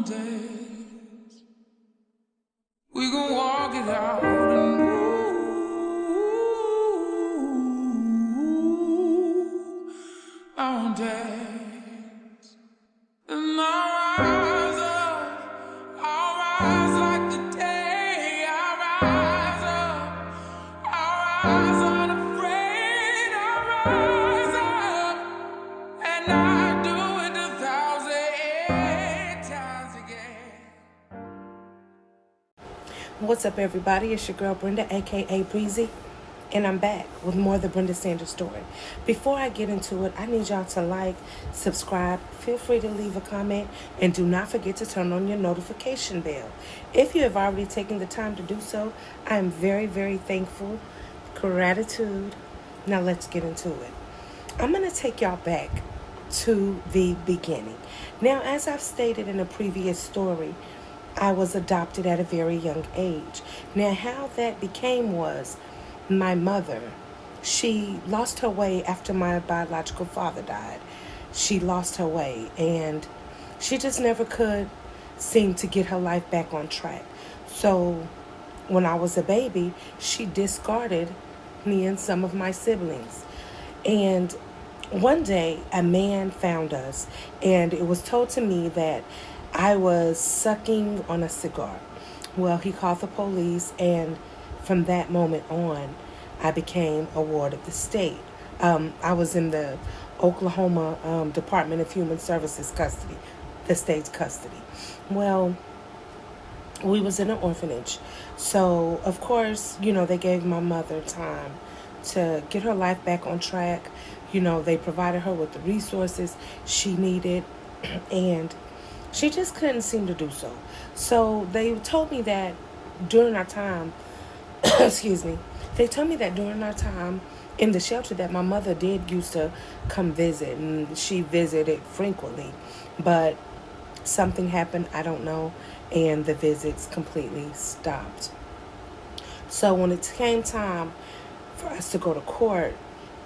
on days we gon' walk it out and move on days. And I'll rise like the day. I'll rise up, I'll rise unafraid. I'll rise up, and I do it 1,000 times again. What's up, everybody? It's your girl Brenda, aka Breezy, and I'm back with more of the Brenda Sanders story. Before I get into it, I need y'all to like, subscribe, feel free to leave a comment, and do not forget to turn on your notification bell. If you have already taken the time to do so, I am very, very thankful. Gratitude. Now let's get into it. I'm going to take y'all back to the beginning. Now, as I've stated in a previous story, I was adopted at a very young age. Now, how that became was my mother, she lost her way after my biological father died. She lost her way, and she just never could seem to get her life back on track. So when I was a baby, she discarded me and some of my siblings. And one day, a man found us, and it was told to me that I was sucking on a cigar. Well, he called the police, and from that moment on, I became a ward of the state. I was in the Oklahoma Department of Human Services custody, the state's custody. Well, we was in an orphanage. So, of course, they gave my mother time to get her life back on track. They provided her with the resources she needed, and she just couldn't seem to do so. So they told me that during our time, excuse me, they told me that during our time in the shelter that my mother did used to come visit, and she visited frequently. But something happened, I don't know, and the visits completely stopped. So when it came time for us to go to court,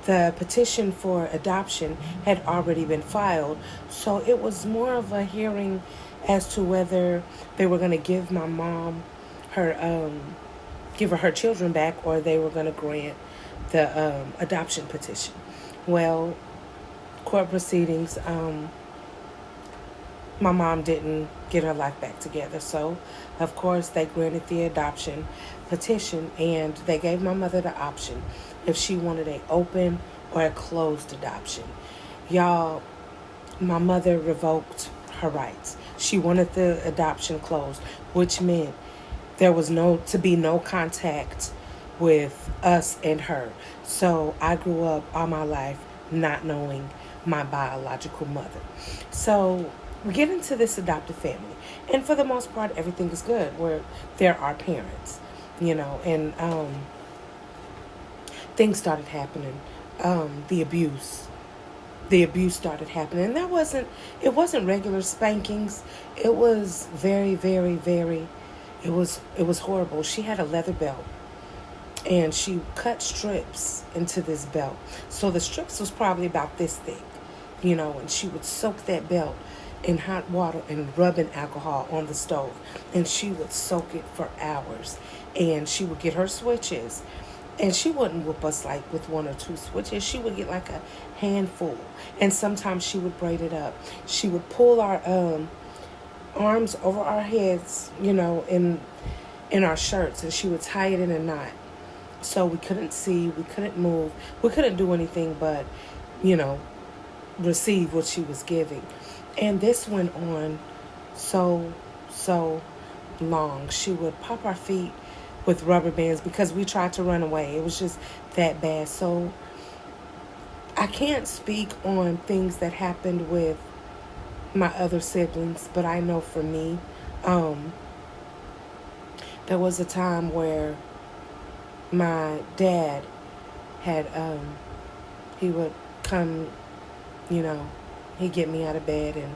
the petition for adoption had already been filed, so it was more of a hearing as to whether they were going to give my mom give her her children back, or they were going to grant the adoption petition. Well, court proceedings, my mom didn't get her life back together, so of course they granted the adoption petition, and they gave my mother the option if she wanted an open or a closed adoption. Y'all, my mother revoked her rights. She wanted the adoption closed, which meant there was to be no contact with us and her. So I grew up all my life not knowing my biological mother. So we get into this adoptive family, and for the most part, everything is good. They're our parents, and things started happening. The abuse started happening, and it wasn't regular spankings. It was very, very, very, it was horrible. She had a leather belt, and she cut strips into this belt. So the strips was probably about this thick, and she would soak that belt in hot water and rubbing alcohol on the stove, and she would soak it for hours. And she would get her switches, and she wouldn't whoop us like with one or two switches. She would get like a handful, and sometimes she would braid it up. She would pull our arms over our heads, in our shirts, and she would tie it in a knot. So we couldn't see, we couldn't move, we couldn't do anything but, receive what she was giving. And this went on so long. She would pop our feet with rubber bands because we tried to run away. It was just that bad. So I can't speak on things that happened with my other siblings, but I know for me, there was a time where my dad had, he would come, he'd get me out of bed, and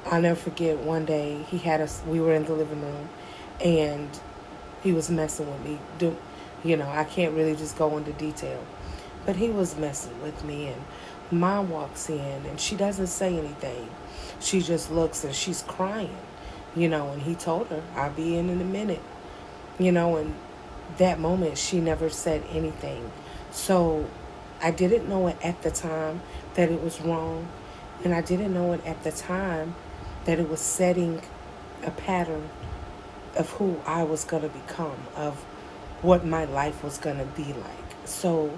I'll never forget one day we were in the living room, and he was messing with me. I can't really just go into detail, but he was messing with me, and Mom walks in and she doesn't say anything. She just looks and she's crying, and he told her, I'll be in a minute, and that moment she never said anything. So I didn't know it at the time that it was wrong, and I didn't know it at the time that it was setting a pattern of who I was going to become, of what my life was going to be like. So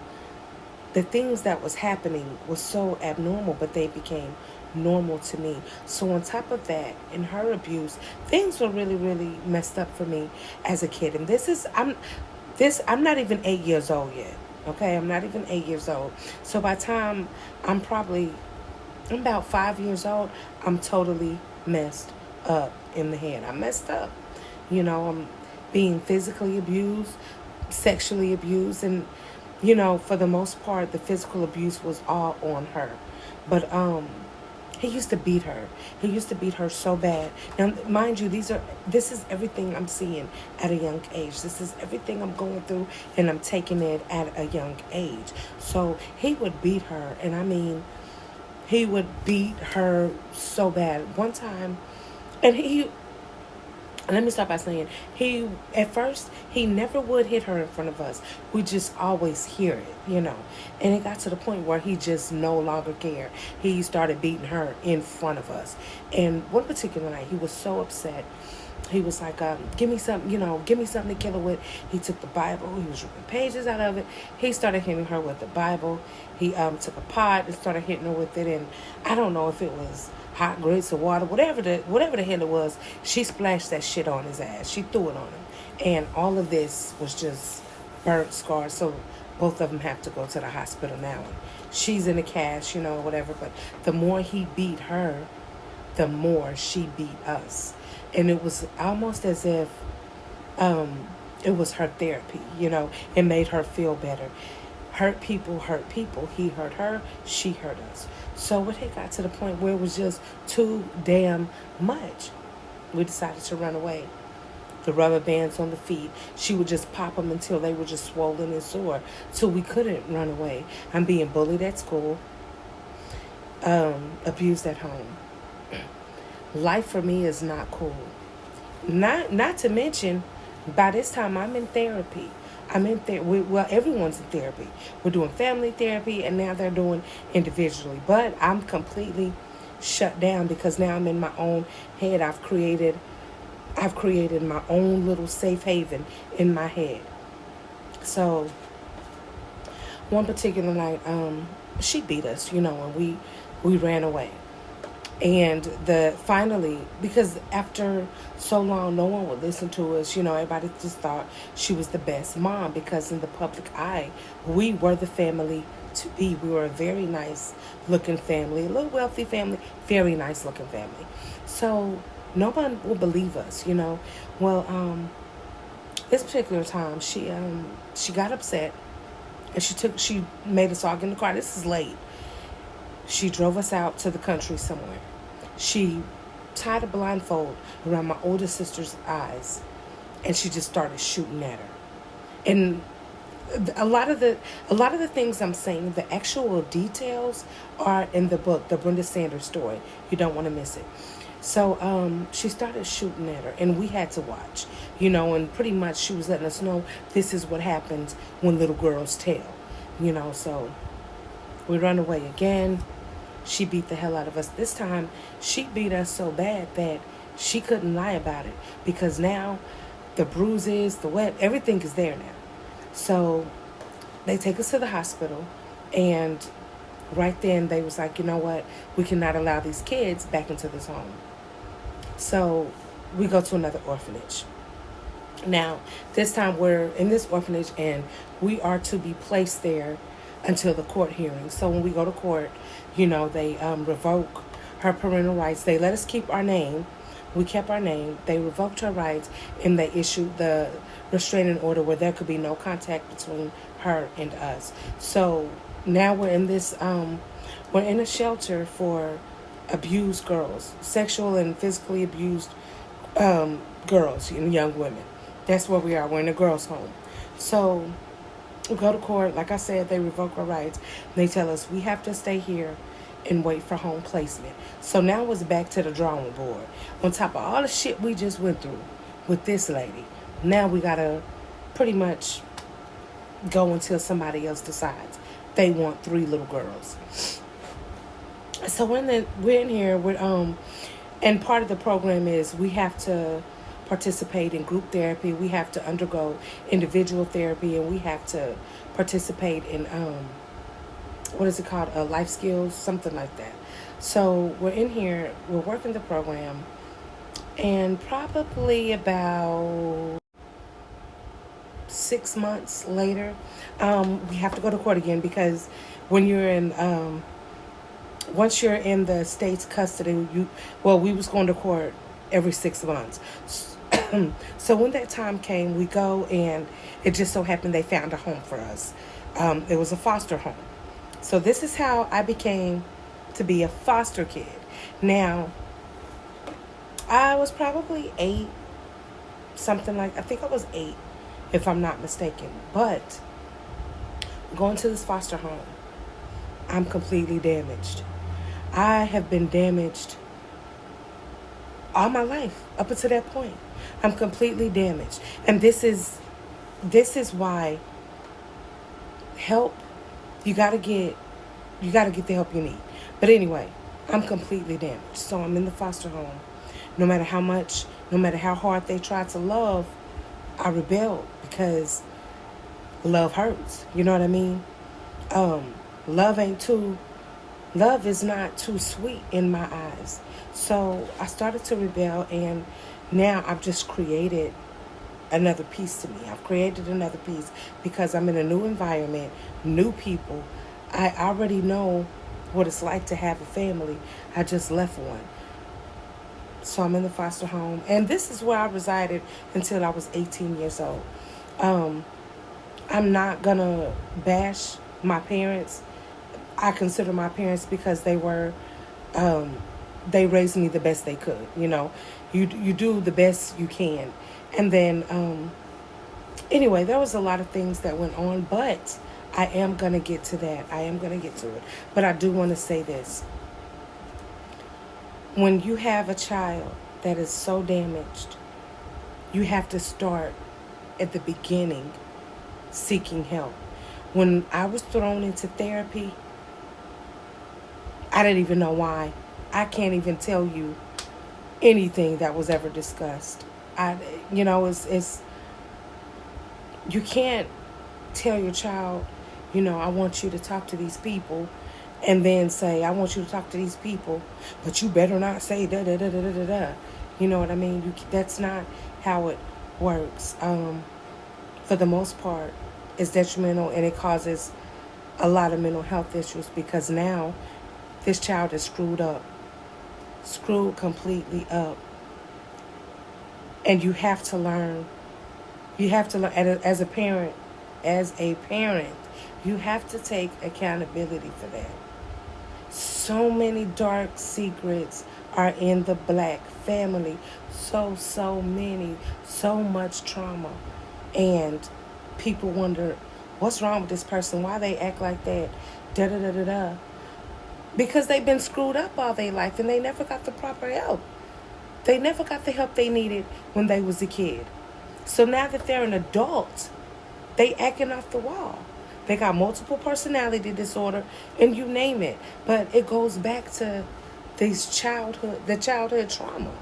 the things that was happening was so abnormal, but they became normal to me. So on top of that, in her abuse, things were really, really messed up for me as a kid. And I'm not even 8 years old yet. Okay, I'm not even 8 years old. So by the time I'm about 5 years old, I'm totally messed up in the head. I'm messed up. I'm being physically abused, sexually abused, and for the most part, the physical abuse was all on her. But he used to beat her. He used to beat her so bad. Now, mind you, this is everything I'm seeing at a young age. This is everything I'm going through, and I'm taking it at a young age. So he would beat her, and I mean, he would beat her so bad. One time, and let me start by saying, at first, he never would hit her in front of us. We just always hear it. And it got to the point where he just no longer cared. He started beating her in front of us. And one particular night, he was so upset. He was like, give me something to kill her with. He took the Bible. He was ripping pages out of it. He started hitting her with the Bible. He took a pot and started hitting her with it. And I don't know if it was hot grits or water, whatever the hell it was, she splashed that shit on his ass. She threw it on him. And all of this was just burnt scars. So both of them have to go to the hospital now. And she's in a cast, whatever. But the more he beat her, the more she beat us. And it was almost as if it was her therapy, It made her feel better. Hurt people hurt people. He hurt her, she hurt us. So it had got to the point where it was just too damn much. We decided to run away. The rubber bands on the feet, she would just pop them until they were just swollen and sore. So we couldn't run away. I'm being bullied at school, abused at home. Life for me is not cool. Not to mention, by this time I'm in therapy. Well, everyone's in therapy. We're doing family therapy, and now they're doing individually. But I'm completely shut down because now I'm in my own head. I've created my own little safe haven in my head. So one particular night, she beat us, and we ran away. And finally, because after so long, no one would listen to us. Everybody just thought she was the best mom because in the public eye, we were the family to be. We were a very nice looking family, a little wealthy family, very nice looking family. So no one will believe us, Well, this particular time, she got upset and she made us all get in the car. This is late. She drove us out to the country somewhere. She tied a blindfold around my older sister's eyes, and she just started shooting at her. And a lot of the things I'm saying, the actual details are in the book, the Brenda Sanders story. You don't want to miss it. So she started shooting at her, and we had to watch, and pretty much she was letting us know this is what happens when little girls tell, So we run away again. She beat the hell out of us. This time, she beat us so bad that she couldn't lie about it because now the bruises, the wet, everything is there now. So they take us to the hospital, and right then they was like, you know what? We cannot allow these kids back into this home. So we go to another orphanage. Now, this time we're in this orphanage, and we are to be placed there until the court hearing. So when we go to court, they revoke her parental rights. They let us keep our name. We kept our name. They revoked her rights, and they issued the restraining order where there could be no contact between her and us. So now we're in this, we're in a shelter for abused girls, sexual and physically abused girls and young women. That's where we are. We're in a girls' home. So We go to court. Like I said, they revoke our rights. They tell us we have to stay here and wait for home placement. So now it's back to the drawing board. On top of all the shit we just went through with this lady, now we gotta pretty much go until somebody else decides they want 3 little girls. So we're in here. And part of the program is we have to participate in group therapy. We have to undergo individual therapy, and we have to participate in what is it called? Life skills, something like that. So we're in here. We're working the program, and probably about 6 months later, we have to go to court again because when you're in once you're in the state's custody, we was going to court every 6 months. So when that time came, we go, and it just so happened they found a home for us. It was a foster home. So this is how I became to be a foster kid. Now, I was probably 8, I think I was 8, if I'm not mistaken. But going to this foster home, I'm completely damaged. I have been damaged all my life up until that point. I'm completely damaged. And this is why help, you gotta get the help you need. But anyway, I'm completely damaged. So I'm in the foster home. No matter how hard they try to love, I rebelled because love hurts. You know what I mean? Love is not too sweet in my eyes. So I started to rebel, and now I've just created another piece to me. I've created another piece because I'm in a new environment, new people. I already know what it's like to have a family. I just left one. So I'm in the foster home, and this is where I resided until I was 18 years old. I'm not gonna bash my parents. I consider my parents because they raised me the best they could. You know, you do the best you can. And then, anyway, there was a lot of things that went on, but I am going to get to that. I am going to get to it. But I do want to say this. When you have a child that is so damaged, you have to start at the beginning seeking help. When I was thrown into therapy, I didn't even know why. I can't even tell you anything that was ever discussed. It's you can't tell your child, I want you to talk to these people, and then say, I want you to talk to these people, but you better not say da da da da da da da. You know what I mean? That's not how it works. For the most part, it's detrimental, and it causes a lot of mental health issues because now this child is screwed completely up. And you have to learn as a parent, you have to take accountability for that. So many dark secrets are in the black family. So many, so much trauma. And people wonder, what's wrong with this person? Why they act like that? Da da da da da. Because they've been screwed up all their life and they never got the proper help. They never got the help they needed when they was a kid. So now that they're an adult, they acting off the wall. They got multiple personality disorder and you name it. But it goes back to the childhood trauma.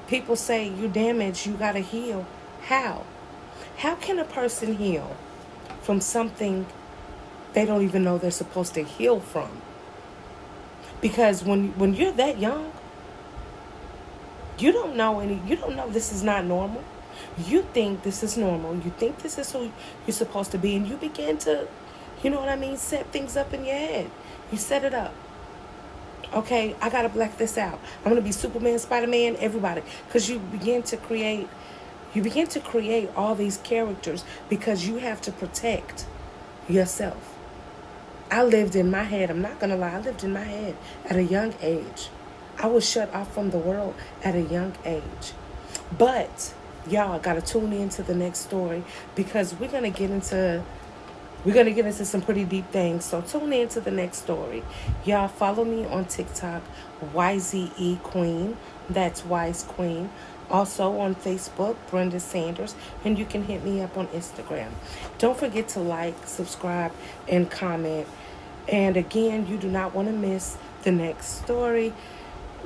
People say you damaged, you gotta heal. How? How can a person heal from something they don't even know they're supposed to heal from? Because when you're that young, you don't know this is not normal. You think this is normal. You think this is who you're supposed to be. And you begin to, set things up in your head. You set it up. Okay, I got to black this out. I'm going to be Superman, Spider-Man, everybody. Because you begin to create all these characters because you have to protect yourself. I lived in my head. I'm not going to lie. I lived in my head at a young age. I was shut off from the world at a young age. But y'all got to tune in to the next story because we're going to get into We're going to get into some pretty deep things. So tune in to the next story. Y'all follow me on TikTok, YZE Queen. That's Wise Queen. Also on Facebook, Brenda Sanders. And you can hit me up on Instagram. Don't forget to like, subscribe, and comment. And again, you do not want to miss the next story.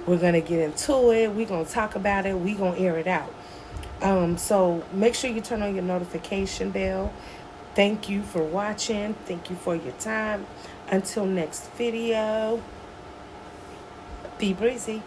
We're going to get into it. We're going to talk about it. We're going to air it out. So make sure you turn on your notification bell. Thank you for watching. Thank you for your time. Until next video, be breezy.